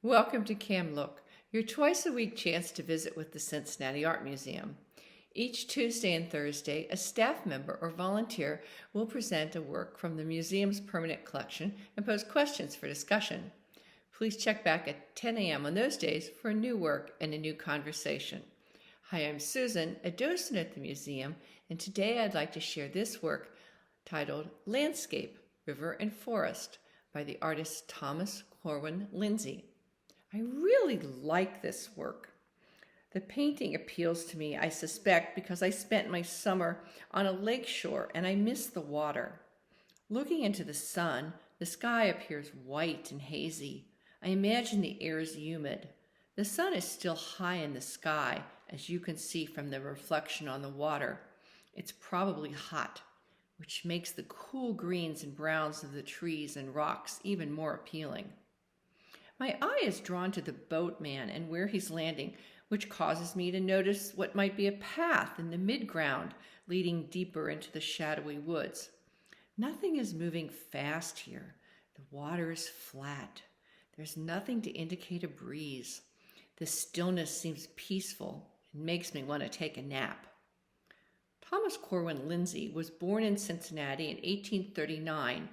Welcome to Cam Look, your twice-a-week chance to visit with the Cincinnati Art Museum. Each Tuesday and Thursday, a staff member or volunteer will present a work from the museum's permanent collection and pose questions for discussion. Please check back at 10 a.m. on those days for a new work and a new conversation. Hi, I'm Susan, a docent at the museum, and today I'd like to share this work titled Landscape, River and Forest by the artist Corwin Lindsay. I really like this work. The painting appeals to me, I suspect, because I spent my summer on a lake shore and I miss the water. Looking into the sun, the sky appears white and hazy. I imagine the air is humid. The sun is still high in the sky, as you can see from the reflection on the water. It's probably hot, which makes the cool greens and browns of the trees and rocks even more appealing. My eye is drawn to the boatman and where he's landing, which causes me to notice what might be a path in the midground leading deeper into the shadowy woods. Nothing is moving fast here. The water is flat. There's nothing to indicate a breeze. The stillness seems peaceful and makes me want to take a nap. Corwin Lindsay was born in Cincinnati in 1839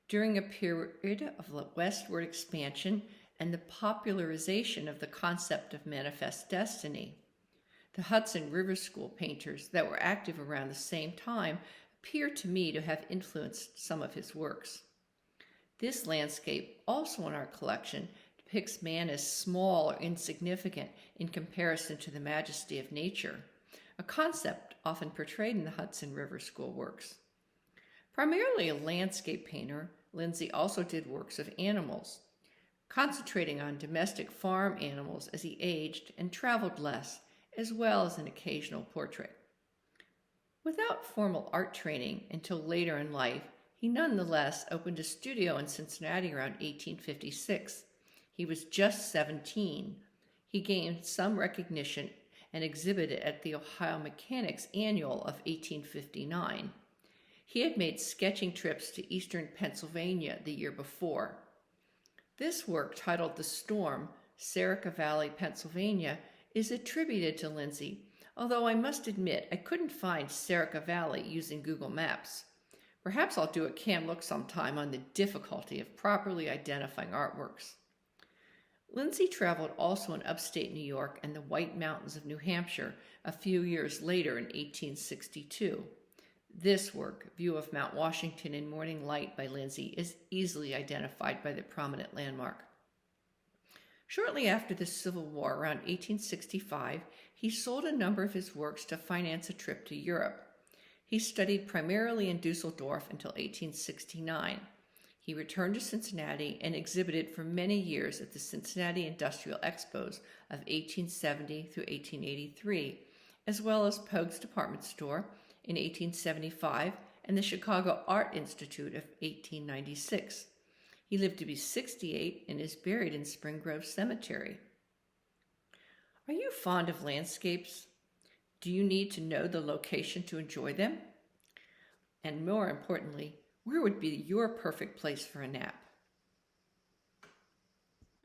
during a period of westward expansion and the popularization of the concept of manifest destiny. The Hudson River School painters that were active around the same time appear to me to have influenced some of his works. This landscape, also in our collection, depicts man as small or insignificant in comparison to the majesty of nature, a concept often portrayed in the Hudson River School works. Primarily a landscape painter, Lindsay also did works of animals, concentrating on domestic farm animals as he aged and traveled less, as well as an occasional portrait. Without formal art training until later in life, he nonetheless opened a studio in Cincinnati around 1856. He was just 17. He gained some recognition and exhibited at the Ohio Mechanics Annual of 1859. He had made sketching trips to eastern Pennsylvania the year before. This work, titled The Storm, Circa Valley, Pennsylvania, is attributed to Lindsay, although I must admit I couldn't find Circa Valley using Google Maps. Perhaps I'll do a Cam Look sometime on the difficulty of properly identifying artworks. Lindsay traveled also in upstate New York and the White Mountains of New Hampshire a few years later in 1862. This work, View of Mount Washington in Morning Light by Lindsay, is easily identified by the prominent landmark. Shortly after the Civil War, around 1865, he sold a number of his works to finance a trip to Europe. He studied primarily in Dusseldorf until 1869. He returned to Cincinnati and exhibited for many years at the Cincinnati Industrial Expos of 1870 through 1883, as well as Pogue's Department Store in 1875 and the Chicago Art Institute of 1896. He lived to be 68 and is buried in Spring Grove Cemetery. Are you fond of landscapes? Do you need to know the location to enjoy them? And more importantly, where would be your perfect place for a nap?